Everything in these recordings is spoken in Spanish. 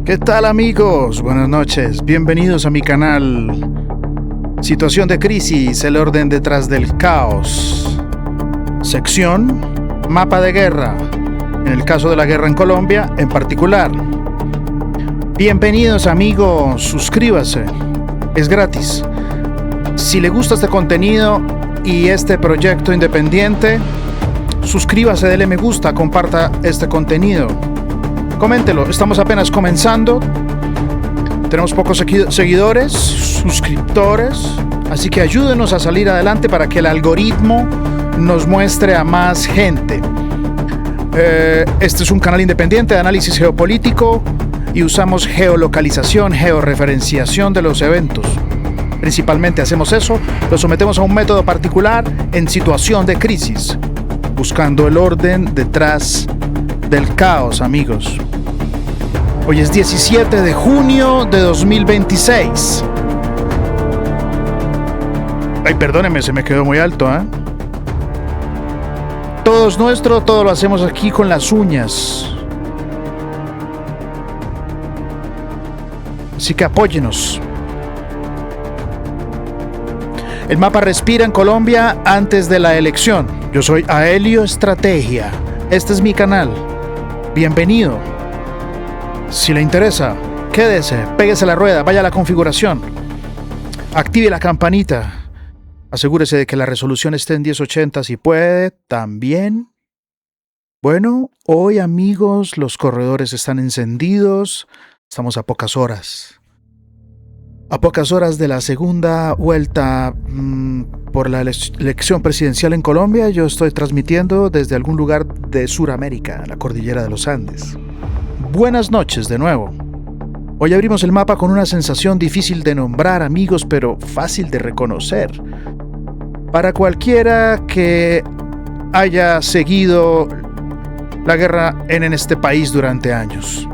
¿Qué tal, amigos? Buenas noches, bienvenidos a mi canal. Situación de crisis, el orden detrás del caos. Sección, mapa de guerra. En el caso de la guerra en Colombia, en particular. Bienvenidos, amigos, suscríbase. Es gratis. Si le gusta este contenido y este proyecto independiente, suscríbase, dele me gusta, comparta este contenido. Coméntelo, estamos apenas comenzando. Tenemos pocos seguidores, suscriptores, así que ayúdenos a salir adelante para que el algoritmo nos muestre a más gente. Este es un canal independiente de análisis geopolítico y usamos geolocalización, georreferenciación de los eventos. Principalmente hacemos eso, lo sometemos a un método particular en situación de crisis, buscando el orden detrás del caos, amigos. Hoy es 17 de junio de 2026. Ay, perdóneme, se me quedó muy alto, ¿eh? Todo es nuestro, todo lo hacemos aquí con las uñas. Así que apóyenos. El mapa respira en Colombia antes de la elección. Yo soy Aelio Estrategia. Este es mi canal. Bienvenido. Si le interesa, quédese, péguese la rueda, vaya a la configuración. Active la campanita. Asegúrese de que la resolución esté en 1080 si puede, también. Bueno, hoy, amigos, los corredores están encendidos. Estamos a pocas horas. A pocas horas de la segunda vuelta por la elección presidencial en Colombia. Yo estoy transmitiendo desde algún lugar de Sudamérica, la cordillera de los Andes. Buenas noches de nuevo. Hoy abrimos el mapa con una sensación difícil de nombrar, amigos, pero fácil de reconocer. Para cualquiera que haya seguido la guerra en este país durante años.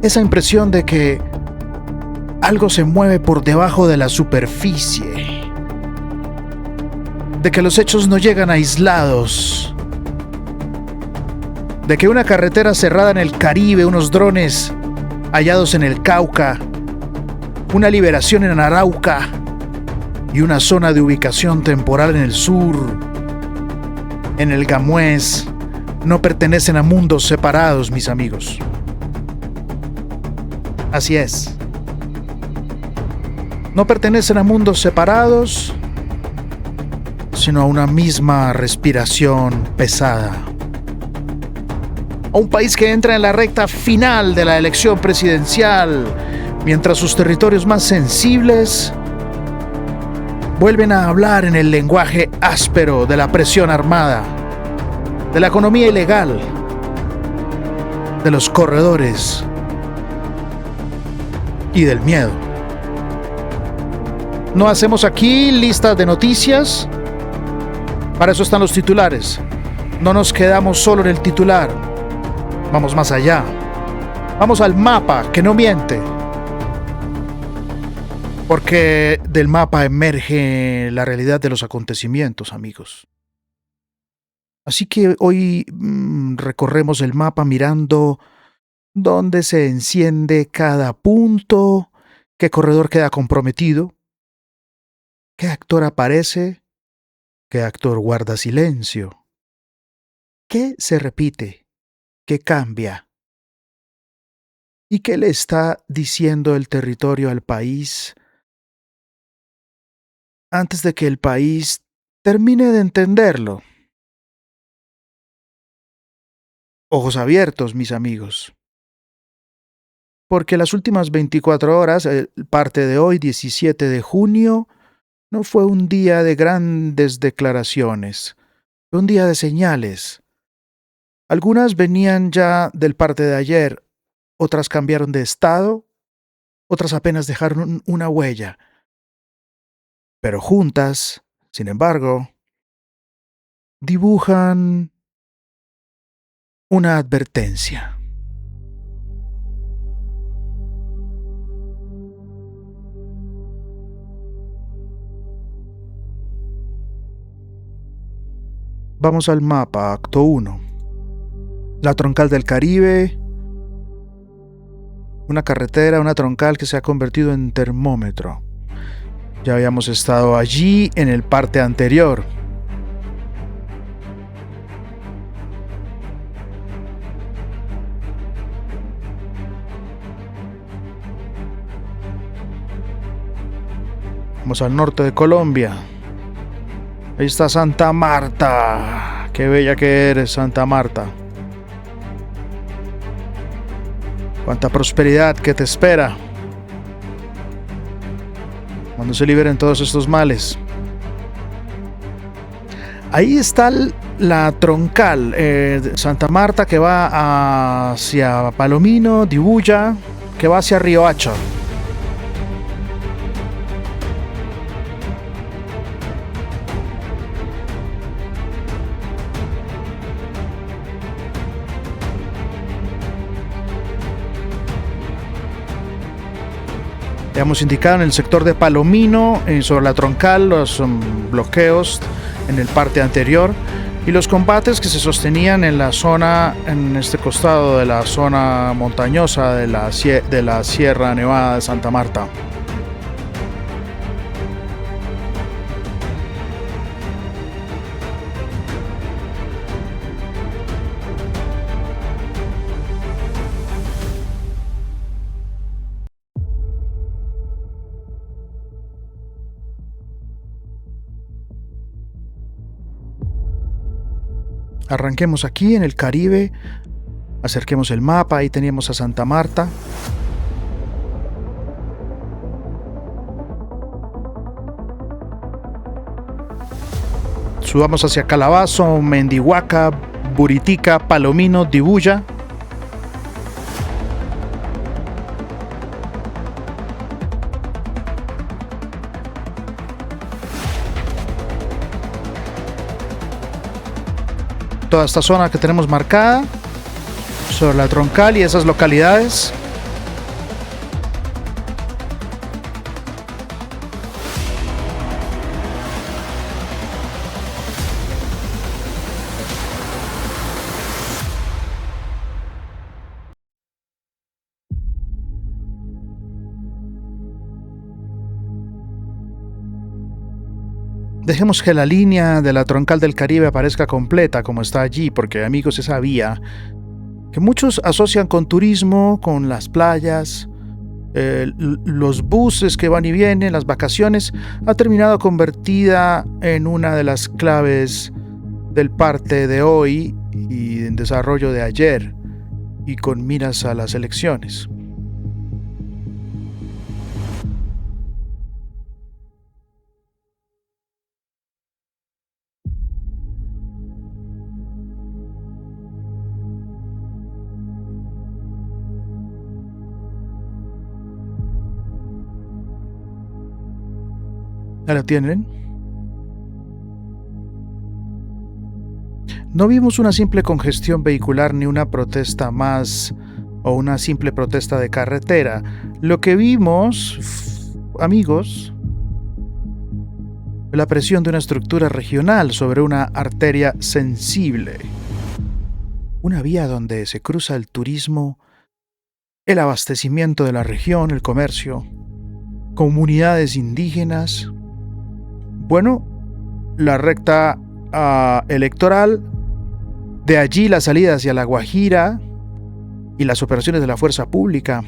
Esa impresión de que algo se mueve por debajo de la superficie. De que los hechos no llegan aislados. De que una carretera cerrada en el Caribe, unos drones hallados en el Cauca, una liberación en Arauca y una zona de ubicación temporal en el sur, en el Gamués, no pertenecen a mundos separados, mis amigos. Así es. No pertenecen a mundos separados, sino a una misma respiración pesada. A un país que entra en la recta final de la elección presidencial, mientras sus territorios más sensibles vuelven a hablar en el lenguaje áspero de la presión armada, de la economía ilegal, de los corredores y del miedo. No hacemos aquí listas de noticias, para eso están los titulares. No nos quedamos solo en el titular. Vamos más allá. Vamos al mapa que no miente. Porque del mapa emerge la realidad de los acontecimientos, amigos. Así que hoy recorremos el mapa mirando dónde se enciende cada punto, qué corredor queda comprometido, qué actor aparece, qué actor guarda silencio, qué se repite. ¿Qué cambia? ¿Y qué le está diciendo el territorio al país antes de que el país termine de entenderlo? Ojos abiertos, mis amigos. Porque las últimas 24 horas, parte de hoy, 17 de junio, no fue un día de grandes declaraciones, fue un día de señales. Algunas venían ya del parte de ayer, otras cambiaron de estado, otras apenas dejaron una huella. Pero juntas, sin embargo, dibujan una advertencia. Vamos al mapa, acto 1. La troncal del Caribe, Una carretera, una troncal que se ha convertido en termómetro. Ya habíamos estado allí en el parte anterior. Vamos al norte de Colombia. Ahí está Santa Marta. Qué bella que eres, Santa Marta. Cuánta prosperidad que te espera cuando se liberen todos estos males. Ahí está la troncal de Santa Marta que va hacia Palomino, Dibuya, que va hacia Riohacha. Hemos indicado en el sector de Palomino, sobre la troncal, los bloqueos en el parte anterior y los combates que se sostenían en la zona, en este costado de la zona montañosa de la Sierra Nevada de Santa Marta. Arranquemos aquí en el Caribe, acerquemos el mapa, ahí teníamos a Santa Marta. Subamos hacia Calabazo, Mendihuaca, Buritica, Palomino, Dibuya. Toda esta zona que tenemos marcada sobre la troncal y esas localidades. Dejemos que la línea de la troncal del Caribe aparezca completa como está allí, porque amigos, esa vía que muchos asocian con turismo, con las playas, los buses que van y vienen, las vacaciones, ha terminado convertida en una de las claves del parte de hoy y en desarrollo de ayer, y con miras a las elecciones. ¿Ya la tienen? No vimos una simple congestión vehicular ni una protesta más o una simple protesta de carretera. Lo que vimos, amigos, la presión de una estructura regional sobre una arteria sensible. Una vía donde se cruza el turismo, el abastecimiento de la región, el comercio, comunidades indígenas. Bueno, la recta electoral, de allí la salida hacia La Guajira y las operaciones de la fuerza pública.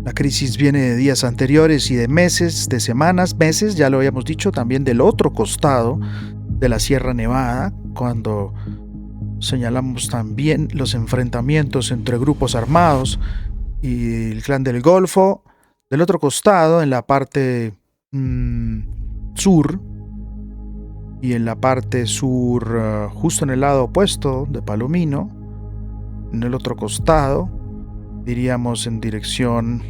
La crisis viene de días anteriores y de meses, de semanas, meses, ya lo habíamos dicho, también del otro costado de la Sierra Nevada, cuando señalamos también los enfrentamientos entre grupos armados y el Clan del Golfo. Del otro costado, en la parte sur, y en la parte sur, justo en el lado opuesto de Palomino, en el otro costado, diríamos en dirección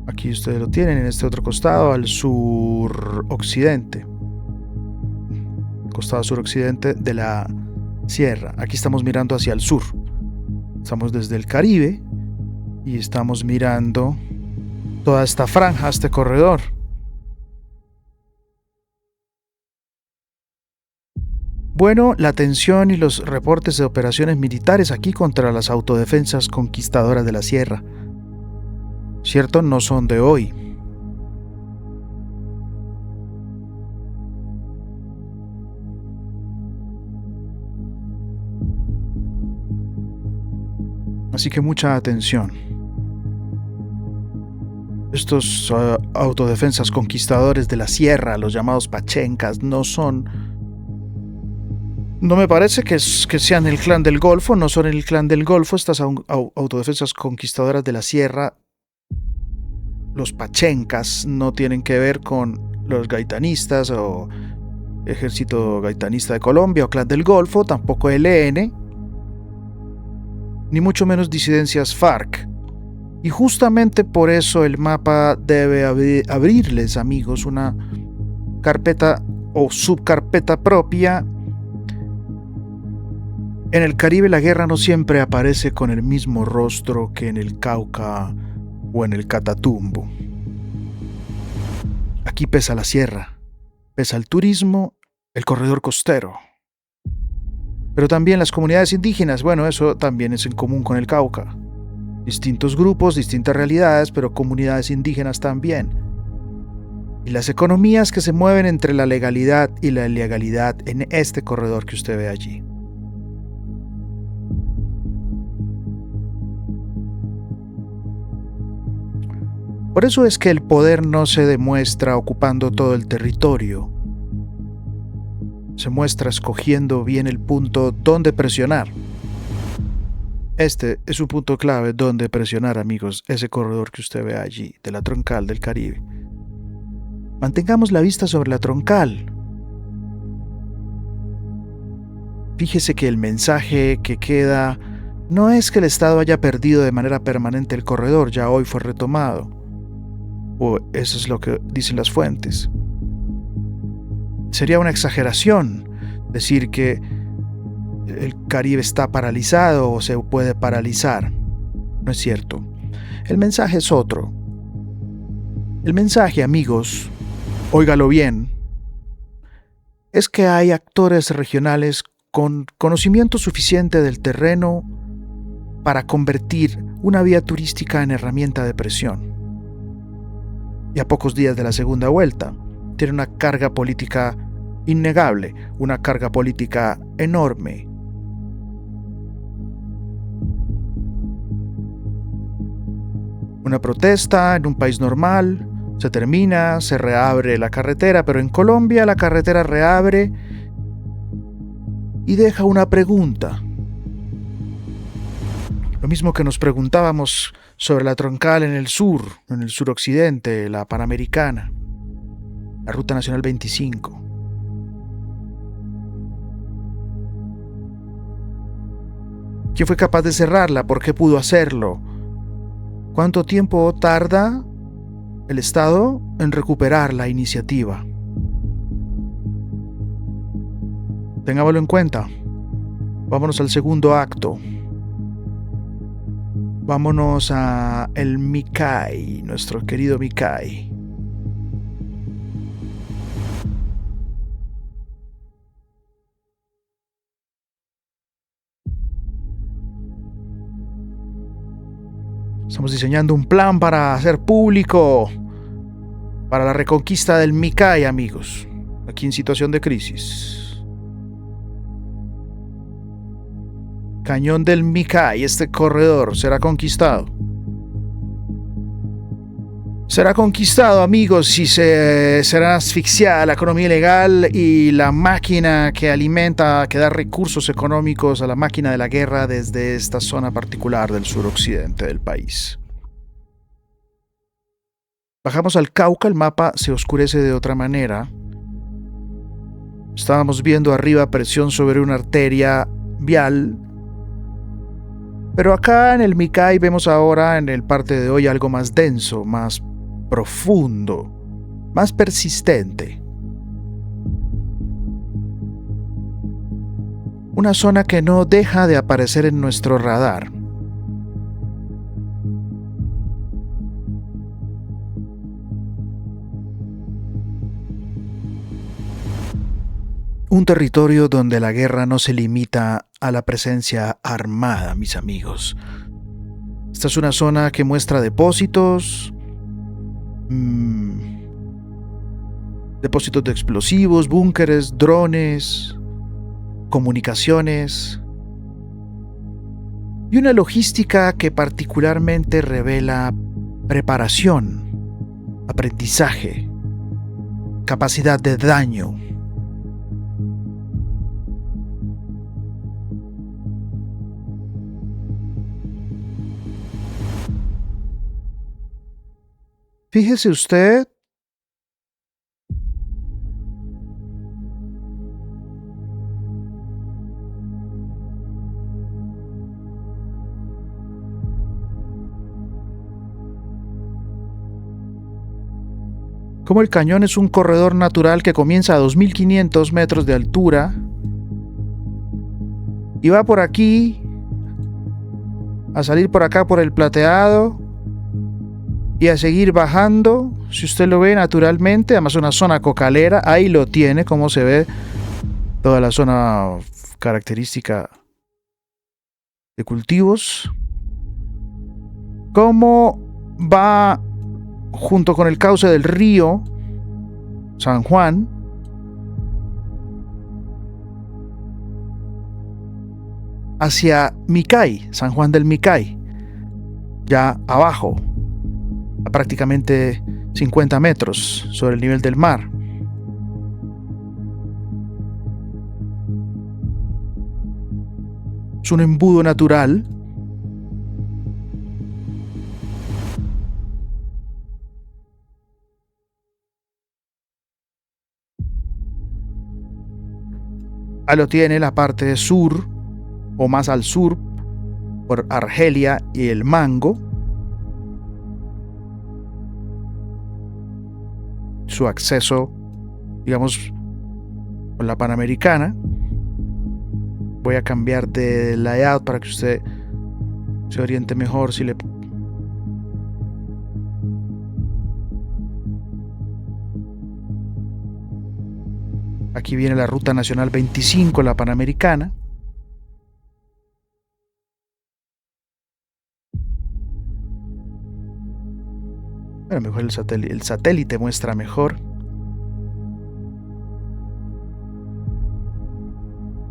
aquí ustedes lo tienen, en este otro costado, al suroccidente, costado suroccidente de la sierra. Aquí estamos mirando hacia el sur. Estamos desde el Caribe y estamos mirando toda esta franja, este corredor. Bueno, la atención y los reportes de operaciones militares aquí contra las autodefensas conquistadoras de la sierra. Cierto, no son de hoy. Así que mucha atención. Estos autodefensas conquistadores de la sierra, los llamados pachencas, no me parece que sean el clan del Golfo, no son el clan del Golfo. Estas autodefensas conquistadoras de la sierra, los pachencas, no tienen que ver con los gaitanistas o Ejército Gaitanista de Colombia o clan del Golfo, tampoco ELN, ni mucho menos disidencias FARC. Y justamente por eso el mapa debe abrirles, amigos, una carpeta o subcarpeta propia. En el Caribe la guerra no siempre aparece con el mismo rostro que en el Cauca o en el Catatumbo. Aquí pesa la sierra, pesa el turismo, el corredor costero. Pero también las comunidades indígenas, bueno, eso también es en común con el Cauca. Distintos grupos, distintas realidades, pero comunidades indígenas también. Y las economías que se mueven entre la legalidad y la ilegalidad en este corredor que usted ve allí. Por eso es que el poder no se demuestra ocupando todo el territorio. Se muestra escogiendo bien el punto donde presionar. Este es un punto clave donde presionar, amigos, ese corredor que usted ve allí, de la troncal del Caribe. Mantengamos la vista sobre la troncal. Fíjese que el mensaje que queda no es que el Estado haya perdido de manera permanente el corredor, ya hoy fue retomado. O eso es lo que dicen las fuentes. Sería una exageración decir que el Caribe está paralizado o se puede paralizar. No es cierto. El mensaje es otro. El mensaje, amigos, óigalo bien, es que hay actores regionales con conocimiento suficiente del terreno para convertir una vía turística en herramienta de presión. Y a pocos días de la segunda vuelta, tiene una carga política innegable, una carga política enorme. Una protesta en un país normal, se termina, se reabre la carretera, pero en Colombia la carretera reabre y deja una pregunta. Lo mismo que nos preguntábamos sobre la troncal en el suroccidente, la Panamericana, la Ruta Nacional 25. ¿Quién fue capaz de cerrarla? ¿Por qué pudo hacerlo? ¿Cuánto tiempo tarda el Estado en recuperar la iniciativa? Tengámoslo en cuenta. Vámonos al segundo acto. Vámonos a el Micay, nuestro querido Micay. Estamos diseñando un plan para hacer público para la reconquista del Micay, amigos, aquí en situación de crisis. Cañón del Micay, este corredor será conquistado. Será conquistado, amigos, si será asfixiada la economía ilegal y la máquina que alimenta, que da recursos económicos a la máquina de la guerra desde esta zona particular del suroccidente del país. Bajamos al Cauca, el mapa se oscurece de otra manera. Estábamos viendo arriba presión sobre una arteria vial. Pero acá en el Micay vemos ahora en el parte de hoy algo más denso, más profundo, más persistente. Una zona que no deja de aparecer en nuestro radar. Un territorio donde la guerra no se limita a la presencia armada, mis amigos. Esta es una zona que muestra depósitos, depósitos de explosivos, búnkeres, drones, comunicaciones y una logística que particularmente revela preparación, aprendizaje, capacidad de daño. Fíjese usted cómo el cañón es un corredor natural que comienza a 2.500 metros de altura y va por aquí, a salir por acá por el plateado y a seguir bajando. Si usted lo ve naturalmente, además una zona cocalera, ahí lo tiene, como se ve toda la zona característica de cultivos. Cómo va junto con el cauce del río San Juan hacia Micay, San Juan del Micay, ya abajo, a prácticamente 50 metros sobre el nivel del mar. Es un embudo natural ahí lo tiene la parte sur o más al sur por Argelia y el Mango. Su acceso, digamos, con la Panamericana. Voy a cambiar de layout para que usted se oriente mejor. Si le aquí viene la Ruta Nacional 25, la Panamericana. Bueno, mejor el satélite muestra mejor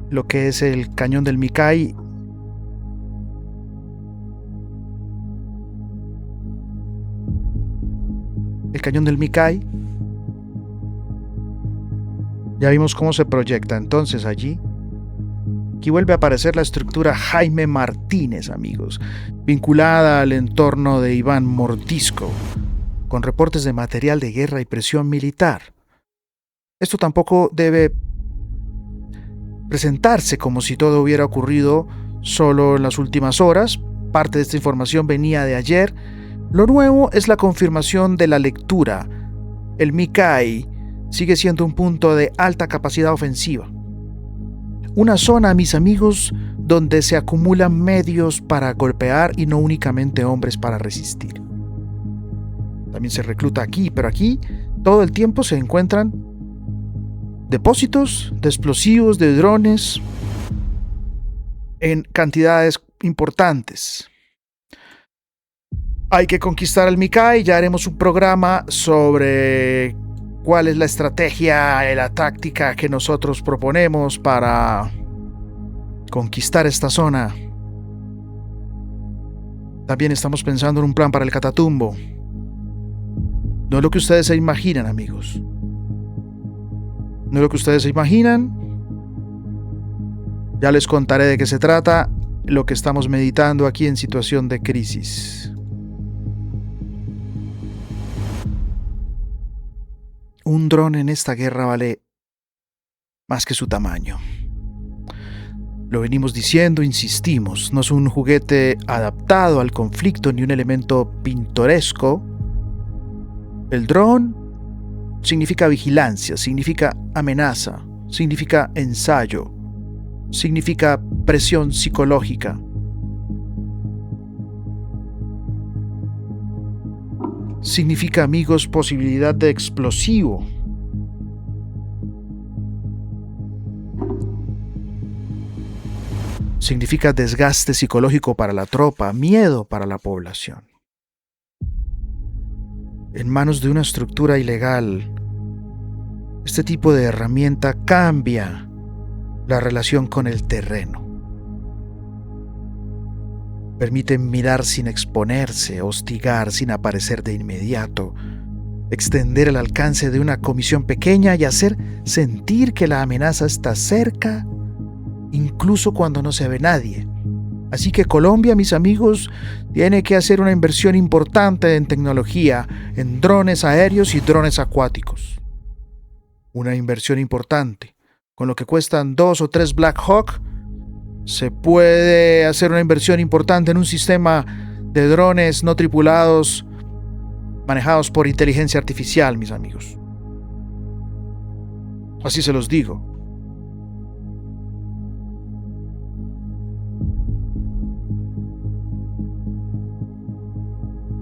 lo que es el cañón del Micay. El cañón del Micay. Ya vimos cómo se proyecta entonces allí. Aquí vuelve a aparecer la estructura Jaime Martínez, amigos, vinculada al entorno de Iván Mordisco, con reportes de material de guerra y presión militar. Esto tampoco debe presentarse como si todo hubiera ocurrido solo en las últimas horas. Parte de esta información venía de ayer. Lo nuevo es la confirmación de la lectura. El Micay sigue siendo un punto de alta capacidad ofensiva. Una zona, mis amigos, donde se acumulan medios para golpear y no únicamente hombres para resistir. También se recluta aquí, pero aquí todo el tiempo se encuentran depósitos de explosivos, de drones, en cantidades importantes. Hay que conquistar el Micay. Ya haremos un programa sobre cuál es la estrategia y la táctica que nosotros proponemos para conquistar esta zona. También estamos pensando en un plan para el Catatumbo. No es lo que ustedes se imaginan, amigos. No es lo que ustedes se imaginan. Ya les contaré de qué se trata, lo que estamos meditando aquí en situación de crisis. Un dron en esta guerra vale más que su tamaño. Lo venimos diciendo, insistimos, no es un juguete adaptado al conflicto ni un elemento pintoresco. El dron significa vigilancia, significa amenaza, significa ensayo, significa presión psicológica. Significa, amigos, posibilidad de explosivo. Significa desgaste psicológico para la tropa, miedo para la población. En manos de una estructura ilegal, este tipo de herramienta cambia la relación con el terreno. Permiten mirar sin exponerse, hostigar sin aparecer de inmediato, extender el alcance de una comisión pequeña y hacer sentir que la amenaza está cerca, incluso cuando no se ve nadie. Así que Colombia, mis amigos, tiene que hacer una inversión importante en tecnología, en drones aéreos y drones acuáticos. Una inversión importante. Con lo que cuestan 2 o 3 Black Hawk, se puede hacer una inversión importante en un sistema de drones no tripulados manejados por inteligencia artificial, mis amigos. Así se los digo.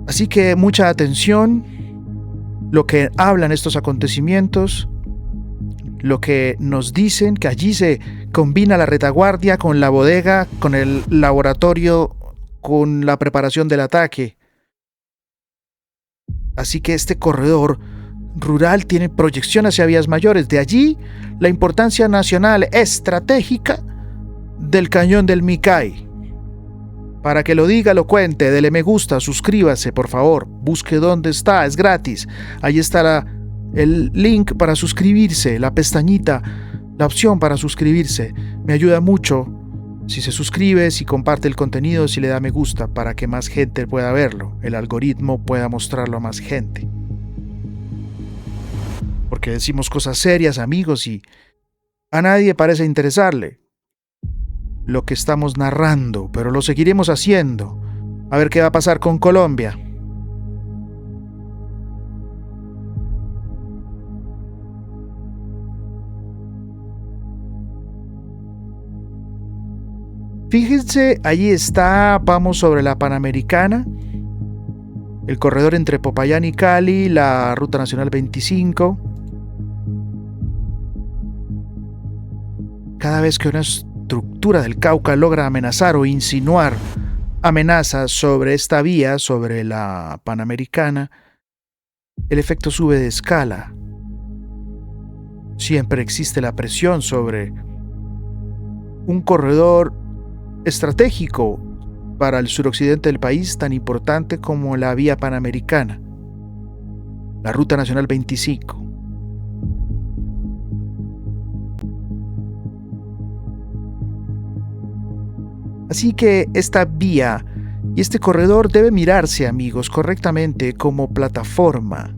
Así que mucha atención, lo que hablan estos acontecimientos, lo que nos dicen, que allí se combina la retaguardia con la bodega, con el laboratorio, con la preparación del ataque. Así que este corredor rural tiene proyección hacia vías mayores. De allí la importancia nacional estratégica del cañón del Micay. Para que lo diga, lo cuente, dele me gusta, suscríbase, por favor, busque dónde está, es gratis. Ahí está el link para suscribirse, la pestañita, la opción para suscribirse. Me ayuda mucho si se suscribe, si comparte el contenido, si le da me gusta, para que más gente pueda verlo, el algoritmo pueda mostrarlo a más gente. Porque decimos cosas serias, amigos, y a nadie parece interesarle lo que estamos narrando, pero lo seguiremos haciendo. A ver qué va a pasar con Colombia. Fíjense, allí está, vamos sobre la Panamericana, el corredor entre Popayán y Cali, la Ruta Nacional 25. Cada vez que una estructura del Cauca logra amenazar o insinuar amenazas sobre esta vía, sobre la Panamericana, el efecto sube de escala. Siempre existe la presión sobre un corredor estratégico para el suroccidente del país, tan importante como la vía panamericana, la Ruta Nacional 25. Así que esta vía y este corredor debe mirarse, amigos, correctamente como plataforma.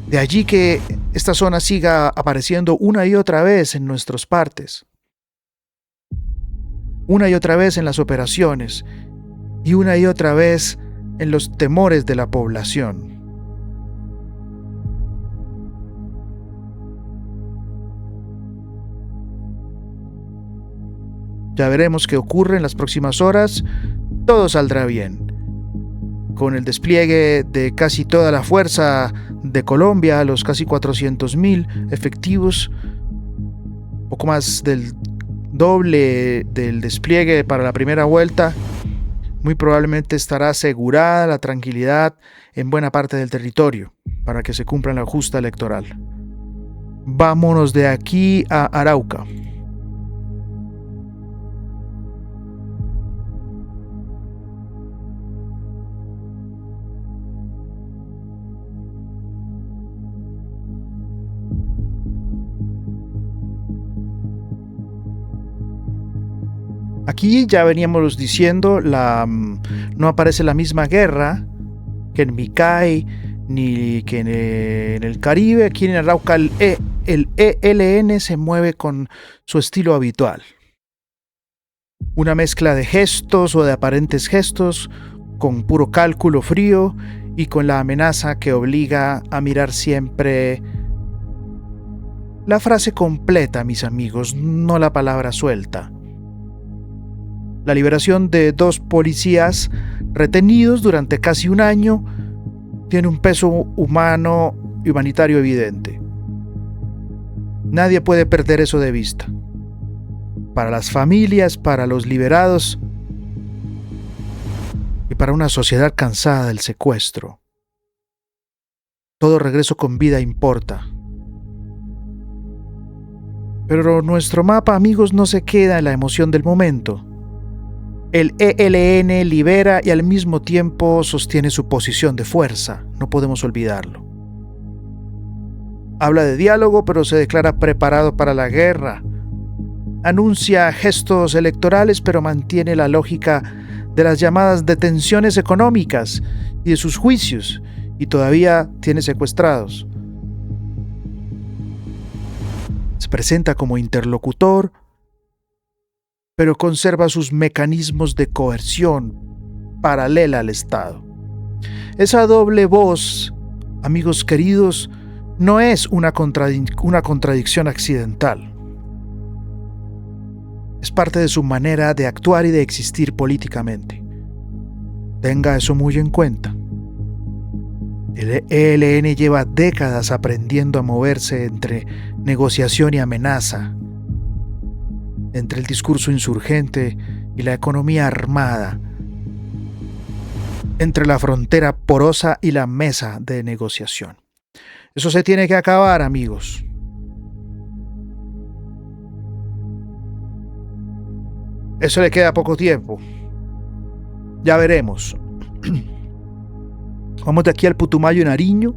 De allí que esta zona siga apareciendo una y otra vez en nuestros partes, una y otra vez en las operaciones y una y otra vez en los temores de la población. Ya veremos qué ocurre en las próximas horas. Todo saldrá bien. Con el despliegue de casi toda la fuerza de Colombia, los casi 400,000 efectivos, poco más del doble del despliegue para la primera vuelta, muy probablemente estará asegurada la tranquilidad en buena parte del territorio para que se cumpla la justa electoral. Vámonos de aquí a Arauca. Aquí ya veníamos diciendo, no aparece la misma guerra que en Micay, ni que en el Caribe. Aquí en Arauca el ELN se mueve con su estilo habitual. Una mezcla de gestos o de aparentes gestos, con puro cálculo frío y con la amenaza que obliga a mirar siempre la frase completa, mis amigos, no la palabra suelta. La liberación de 2 policías retenidos durante casi un año tiene un peso humano y humanitario evidente. Nadie puede perder eso de vista. Para las familias, para los liberados y para una sociedad cansada del secuestro, todo regreso con vida importa. Pero nuestro mapa, amigos, no se queda en la emoción del momento. El ELN libera y al mismo tiempo sostiene su posición de fuerza, no podemos olvidarlo. Habla de diálogo, pero se declara preparado para la guerra. Anuncia gestos electorales, pero mantiene la lógica de las llamadas detenciones económicas y de sus juicios, y todavía tiene secuestrados. Se presenta como interlocutor, pero conserva sus mecanismos de coerción paralela al Estado. Esa doble voz, amigos queridos, no es una contradicción accidental. Es parte de su manera de actuar y de existir políticamente. Tenga eso muy en cuenta. El ELN lleva décadas aprendiendo a moverse entre negociación y amenaza, entre el discurso insurgente y la economía armada, entre la frontera porosa y la mesa de negociación. Eso se tiene que acabar, amigos. Eso le queda poco tiempo. Ya veremos. Vamos de aquí al Putumayo y Nariño.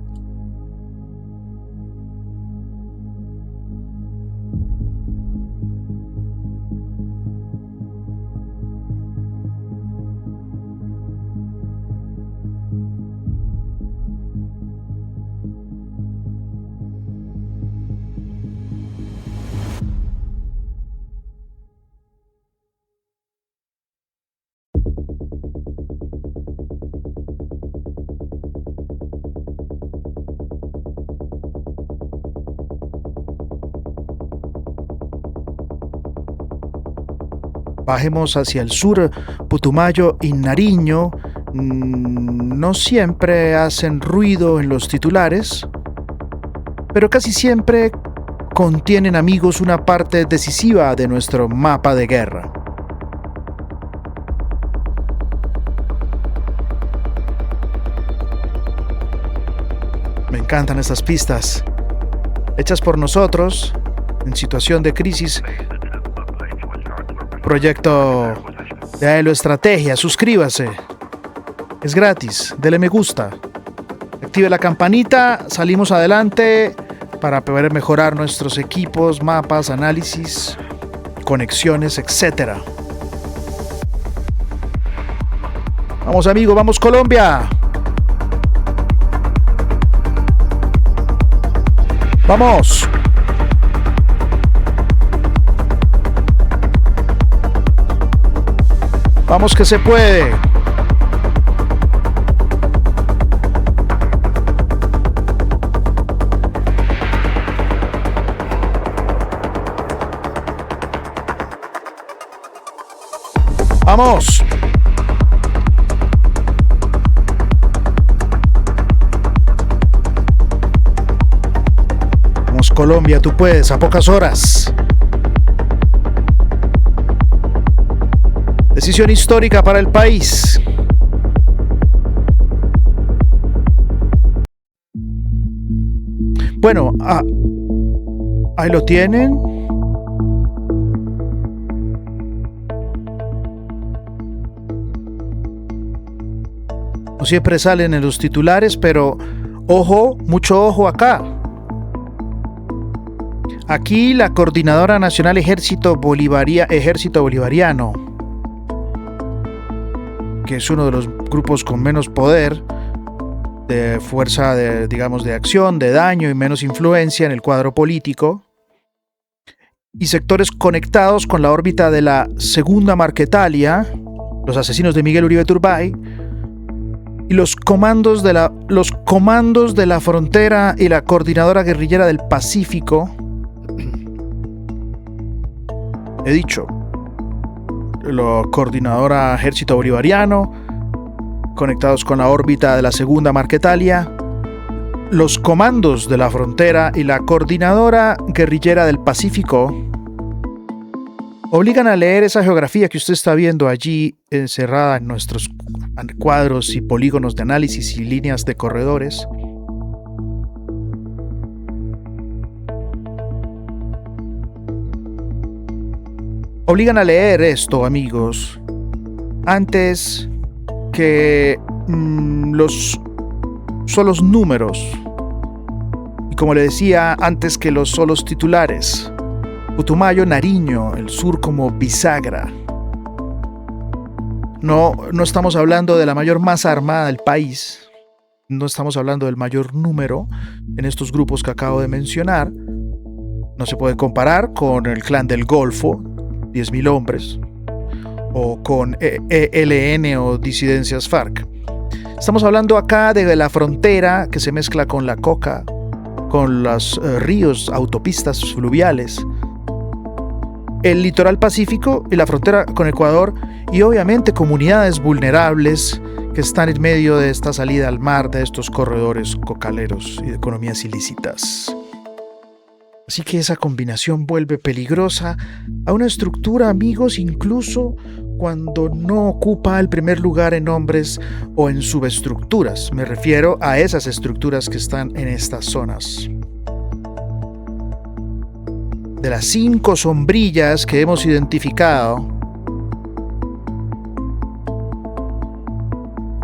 Bajemos hacia el sur. Putumayo y Nariño no siempre hacen ruido en los titulares, pero casi siempre contienen, amigos, una parte decisiva de nuestro mapa de guerra. Me encantan estas pistas, hechas por nosotros en situación de crisis. Proyecto de Aelio Estrategia. Suscríbase, es gratis, dele me gusta, active la campanita, salimos adelante para poder mejorar nuestros equipos, mapas, análisis, conexiones, etc. Vamos, amigo, vamos Colombia. Vamos. Vamos que se puede. Vamos. Vamos Colombia, tú puedes, a pocas horas. Decisión histórica para el país. Bueno, ahí lo tienen. No siempre salen en los titulares, pero ojo, mucho ojo acá. Aquí la Coordinadora Nacional Ejército Bolivariano, que es uno de los grupos con menos poder, de fuerza, de acción, de daño y menos influencia en el cuadro político, y sectores conectados con la órbita de la Segunda Marquetalia, los asesinos de Miguel Uribe Turbay, y los comandos de la Frontera y la Coordinadora Guerrillera del Pacífico. He dicho, la Coordinadora Ejército Bolivariano, conectados con la órbita de la Segunda Marquetalia, Los comandos de la frontera y la coordinadora guerrillera del Pacífico obligan a leer esa geografía que usted está viendo allí encerrada en nuestros cuadros y polígonos de análisis y líneas de corredores. Obligan a leer esto, amigos, antes que los solos números. Y como le decía, antes que los solos titulares. Putumayo, Nariño, el sur como bisagra. No estamos hablando de la mayor masa armada del país. No estamos hablando del mayor número en estos grupos que acabo de mencionar. No se puede comparar con el Clan del Golfo, 10.000 hombres, o con ELN o disidencias FARC. Estamos hablando acá de la frontera que se mezcla con la coca, con los ríos, autopistas fluviales, el litoral pacífico y la frontera con Ecuador, y obviamente comunidades vulnerables que están en medio de esta salida al mar de estos corredores cocaleros y de economías ilícitas. Así que esa combinación vuelve peligrosa a una estructura, amigos, incluso cuando no ocupa el primer lugar en nombres o en subestructuras. Me refiero a esas estructuras que están en estas zonas. De las 5 sombrillas que hemos identificado,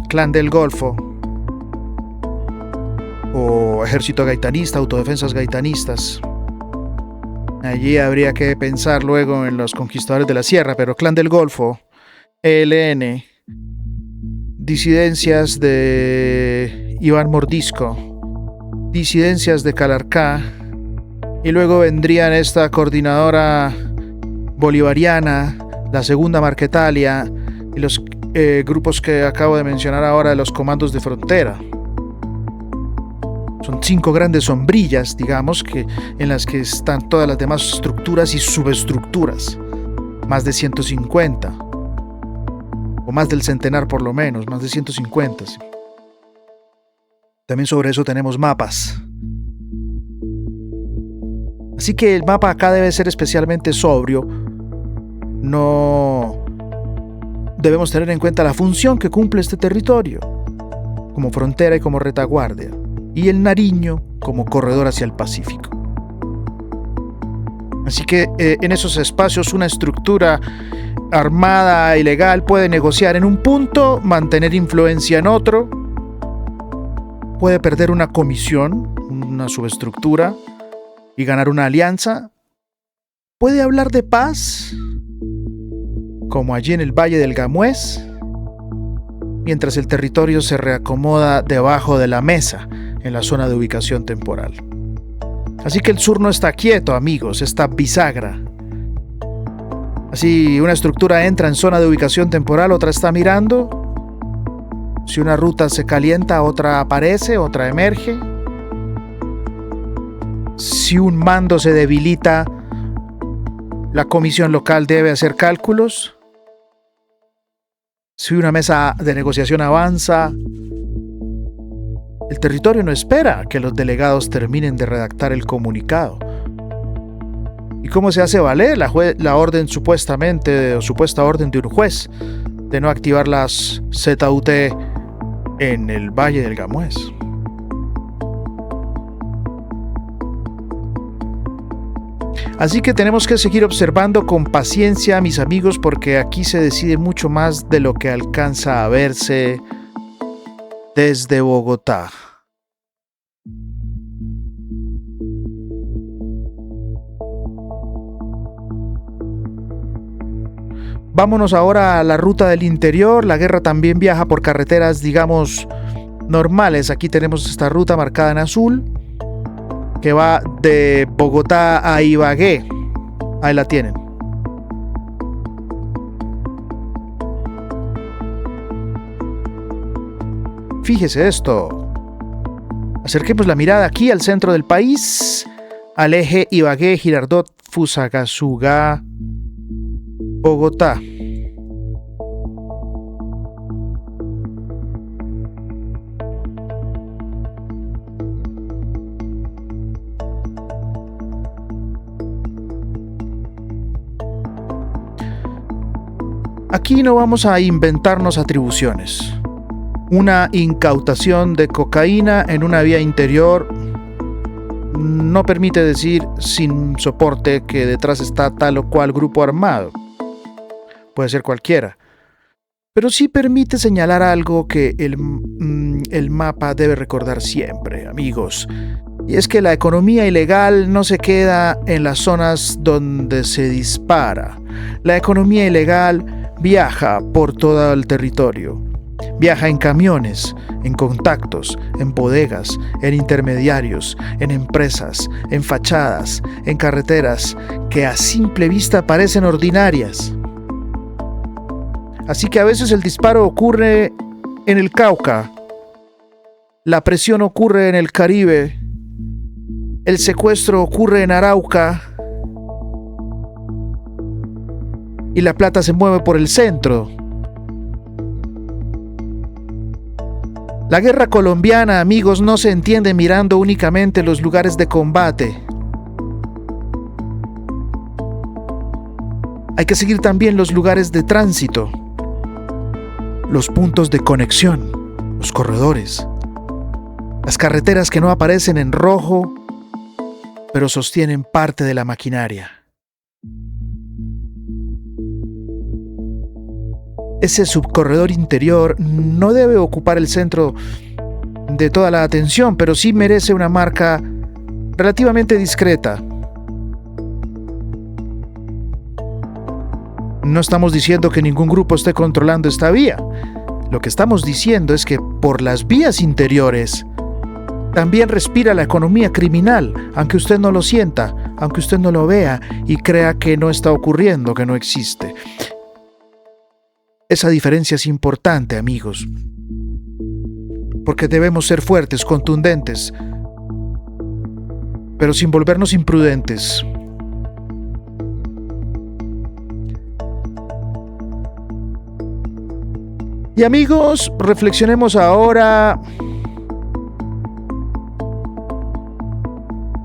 Clan del Golfo o Ejército Gaitanista, Autodefensas Gaitanistas. Allí habría que pensar luego en los Conquistadores de la Sierra, pero Clan del Golfo, ELN, disidencias de Iván Mordisco, disidencias de Calarcá, y luego vendrían esta coordinadora bolivariana, la segunda Marquetalia, y los grupos que acabo de mencionar ahora de los comandos de frontera. Son 5 grandes sombrillas, digamos, en las que están todas las demás estructuras y subestructuras. Más de 150. O más del centenar por lo menos, más de 150. Sí. También sobre eso tenemos mapas. Así que el mapa acá debe ser especialmente sobrio. No debemos tener en cuenta la función que cumple este territorio, como frontera y como retaguardia, y el Nariño como corredor hacia el Pacífico. Así que en esos espacios una estructura armada y legal puede negociar en un punto, mantener influencia en otro, puede perder una comisión, una subestructura, y ganar una alianza, puede hablar de paz, como allí en el Valle del Gamués, mientras el territorio se reacomoda debajo de la mesa, en la zona de ubicación temporal. Así que el sur no está quieto, amigos, está bisagra. Así una estructura entra en zona de ubicación temporal, otra está mirando. Si una ruta se calienta, otra aparece, otra emerge. Si un mando se debilita, la comisión local debe hacer cálculos. Si una mesa de negociación avanza, el territorio no espera que los delegados terminen de redactar el comunicado. ¿Y cómo se hace valer la orden supuesta orden de un juez de no activar las ZUT en el Valle del Gamués? Así que tenemos que seguir observando con paciencia, mis amigos, porque aquí se decide mucho más de lo que alcanza a verse desde Bogotá. Vámonos ahora a la ruta del interior. La guerra también viaja por carreteras, digamos, normales. Aquí tenemos esta ruta marcada en azul, que va de Bogotá a Ibagué. Ahí la tienen. Fíjese esto. Acerquemos la mirada aquí al centro del país, al eje Ibagué, Girardot, Fusagasugá, Bogotá. Aquí no vamos a inventarnos atribuciones. Una incautación de cocaína en una vía interior no permite decir sin soporte que detrás está tal o cual grupo armado. Puede ser cualquiera. Pero sí permite señalar algo que el mapa debe recordar siempre, amigos. Y es que la economía ilegal no se queda en las zonas donde se dispara. La economía ilegal viaja por todo el territorio. Viaja en camiones, en contactos, en bodegas, en intermediarios, en empresas, en fachadas, en carreteras que a simple vista parecen ordinarias. Así que a veces el disparo ocurre en el Cauca, la presión ocurre en el Caribe, el secuestro ocurre en Arauca y la plata se mueve por el centro. La guerra colombiana, amigos, no se entiende mirando únicamente los lugares de combate. Hay que seguir también los lugares de tránsito, los puntos de conexión, los corredores, las carreteras que no aparecen en rojo, pero sostienen parte de la maquinaria. Ese subcorredor interior no debe ocupar el centro de toda la atención, pero sí merece una marca relativamente discreta. No estamos diciendo que ningún grupo esté controlando esta vía. Lo que estamos diciendo es que por las vías interiores también respira la economía criminal, aunque usted no lo sienta, aunque usted no lo vea y crea que no está ocurriendo, que no existe. Esa diferencia es importante, amigos, porque debemos ser fuertes, contundentes, pero sin volvernos imprudentes. Y amigos, reflexionemos ahora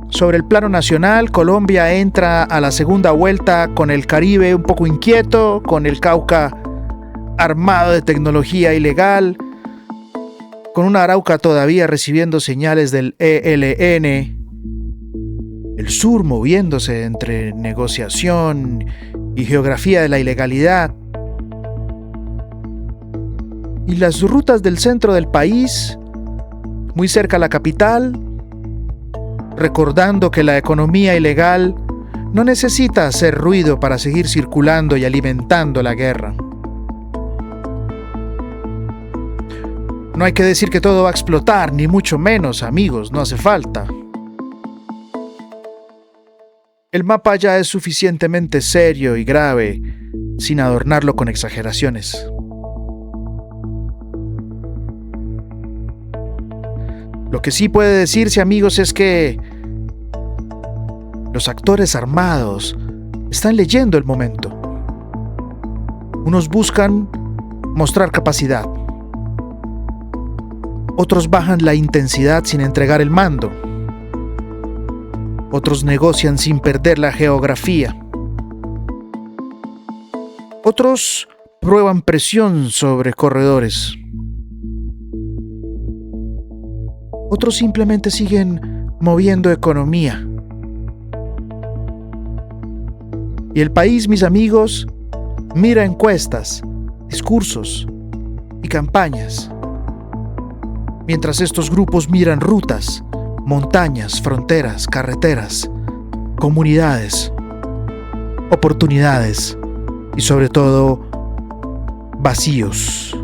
sobre el plano nacional. Colombia entra a la segunda vuelta con el Caribe un poco inquieto, con el Cauca armado de tecnología ilegal, con una Arauca todavía recibiendo señales del ELN, el sur moviéndose entre negociación y geografía de la ilegalidad, y las rutas del centro del país, muy cerca a la capital, recordando que la economía ilegal no necesita hacer ruido para seguir circulando y alimentando la guerra. No hay que decir que todo va a explotar, ni mucho menos, amigos, no hace falta. El mapa ya es suficientemente serio y grave, sin adornarlo con exageraciones. Lo que sí puede decirse, amigos, es que los actores armados están leyendo el momento. Unos buscan mostrar capacidad. Otros bajan la intensidad sin entregar el mando. Otros negocian sin perder la geografía. Otros prueban presión sobre corredores. Otros simplemente siguen moviendo economía. Y el país, mis amigos, mira encuestas, discursos y campañas, mientras estos grupos miran rutas, montañas, fronteras, carreteras, comunidades, oportunidades y sobre todo vacíos.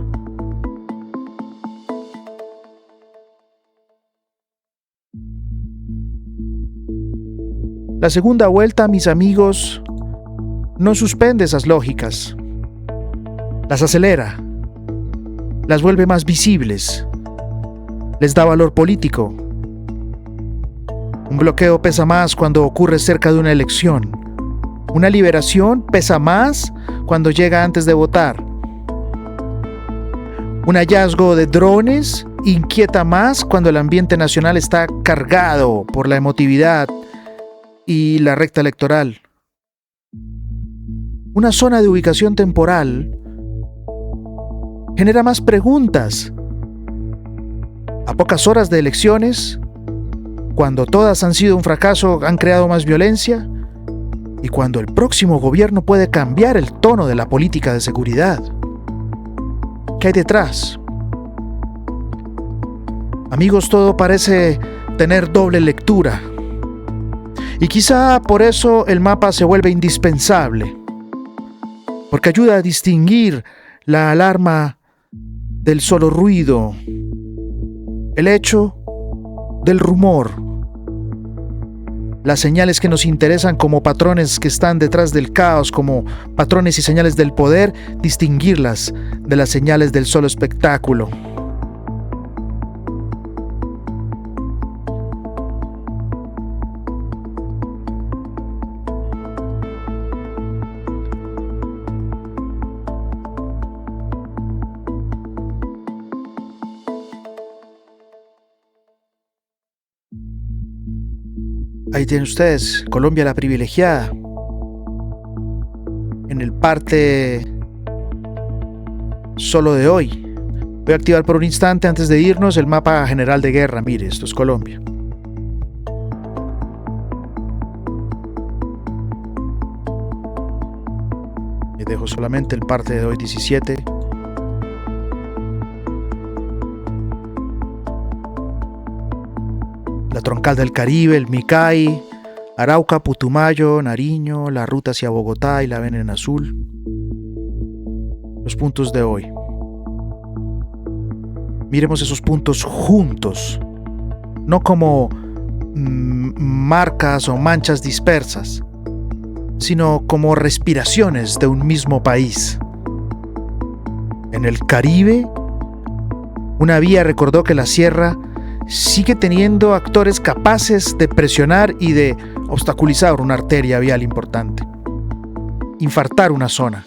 La segunda vuelta, mis amigos, no suspende esas lógicas, las acelera, las vuelve más visibles, les da valor político. Un bloqueo pesa más cuando ocurre cerca de una elección. Una liberación pesa más cuando llega antes de votar. Un hallazgo de drones inquieta más cuando el ambiente nacional está cargado por la emotividad y la recta electoral. Una zona de ubicación temporal genera más preguntas. A pocas horas de elecciones, cuando todas han sido un fracaso, han creado más violencia, y cuando el próximo gobierno puede cambiar el tono de la política de seguridad. ¿Qué hay detrás? Amigos, todo parece tener doble lectura. Y quizá por eso el mapa se vuelve indispensable, porque ayuda a distinguir la alarma del solo ruido, el hecho del rumor, las señales que nos interesan como patrones que están detrás del caos, como patrones y señales del poder, distinguirlas de las señales del solo espectáculo. Ahí tienen ustedes, Colombia la privilegiada. En el parte solo de hoy. Voy a activar por un instante antes de irnos el mapa general de guerra. Mire, esto es Colombia. Les dejo solamente el parte de hoy 17. La troncal del Caribe, el Micay, Arauca, Putumayo, Nariño, la ruta hacia Bogotá y la ven en azul. Los puntos de hoy. Miremos esos puntos juntos, no como marcas o manchas dispersas, sino como respiraciones de un mismo país. En el Caribe, una vía recordó que la sierra sigue teniendo actores capaces de presionar y de obstaculizar una arteria vial importante, infartar una zona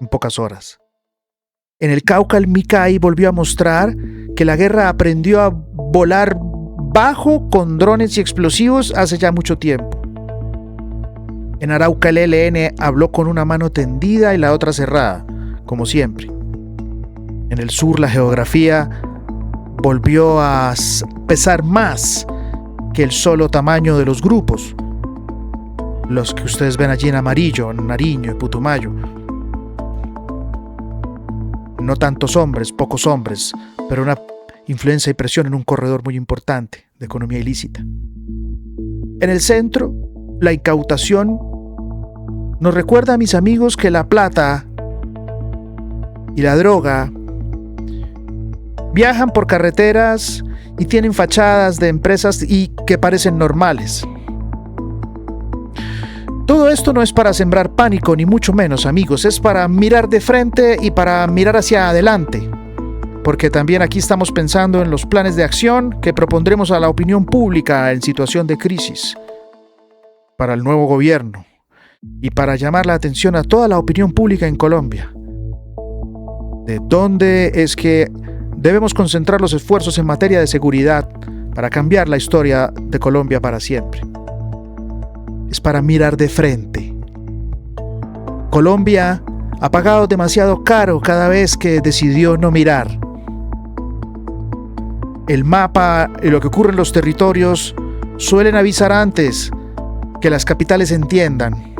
en pocas horas. En el Cauca, el Micay volvió a mostrar que la guerra aprendió a volar bajo con drones y explosivos hace ya mucho tiempo. En Arauca, el ELN habló con una mano tendida y la otra cerrada, como siempre. En el sur, la geografía volvió a pesar más que el solo tamaño de los grupos, los que ustedes ven allí en amarillo, en Nariño y Putumayo. No tantos hombres, pocos hombres, pero una influencia y presión en un corredor muy importante de economía ilícita. En el centro, la incautación nos recuerda a mis amigos que la plata y la droga viajan por carreteras y tienen fachadas de empresas y que parecen normales. Todo esto no es para sembrar pánico, ni mucho menos, amigos. Es para mirar de frente y para mirar hacia adelante. Porque también aquí estamos pensando en los planes de acción que propondremos a la opinión pública en situación de crisis para el nuevo gobierno y para llamar la atención a toda la opinión pública en Colombia. ¿De dónde es que debemos concentrar los esfuerzos en materia de seguridad para cambiar la historia de Colombia para siempre? Es para mirar de frente. Colombia ha pagado demasiado caro cada vez que decidió no mirar. El mapa y lo que ocurre en los territorios suelen avisar antes que las capitales entiendan.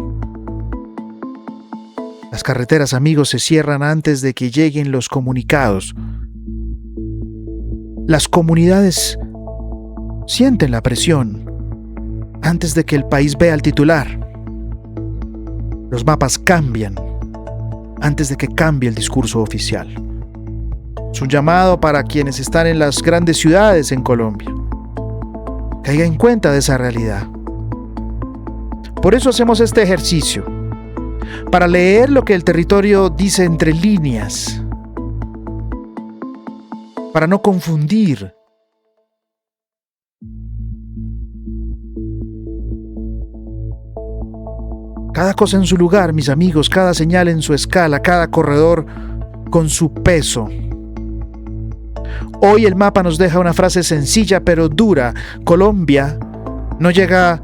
Las carreteras, amigos, se cierran antes de que lleguen los comunicados. Las comunidades sienten la presión antes de que el país vea al titular. Los mapas cambian antes de que cambie el discurso oficial. Es un llamado para quienes están en las grandes ciudades en Colombia. Caiga en cuenta de esa realidad. Por eso hacemos este ejercicio, para leer lo que el territorio dice entre líneas, para no confundir. Cada cosa en su lugar, mis amigos, cada señal en su escala, cada corredor con su peso. Hoy el mapa nos deja una frase sencilla pero dura. Colombia no llega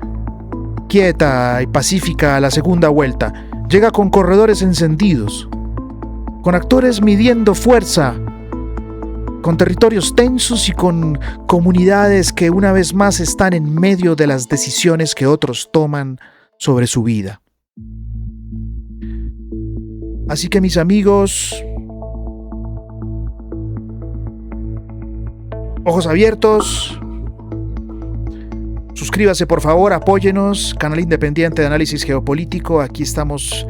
quieta y pacífica a la segunda vuelta. Llega con corredores encendidos. con actores midiendo fuerza, con territorios tensos y con comunidades que una vez más están en medio de las decisiones que otros toman sobre su vida. Así que mis amigos, ojos abiertos, suscríbase por favor, apóyenos, canal independiente de análisis geopolítico. Aquí estamos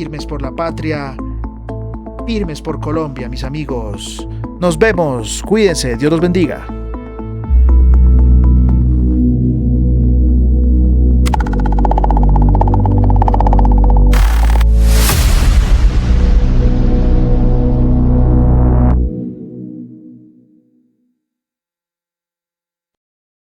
firmes por la patria, firmes por Colombia, mis amigos. Nos vemos, cuídense, Dios los bendiga.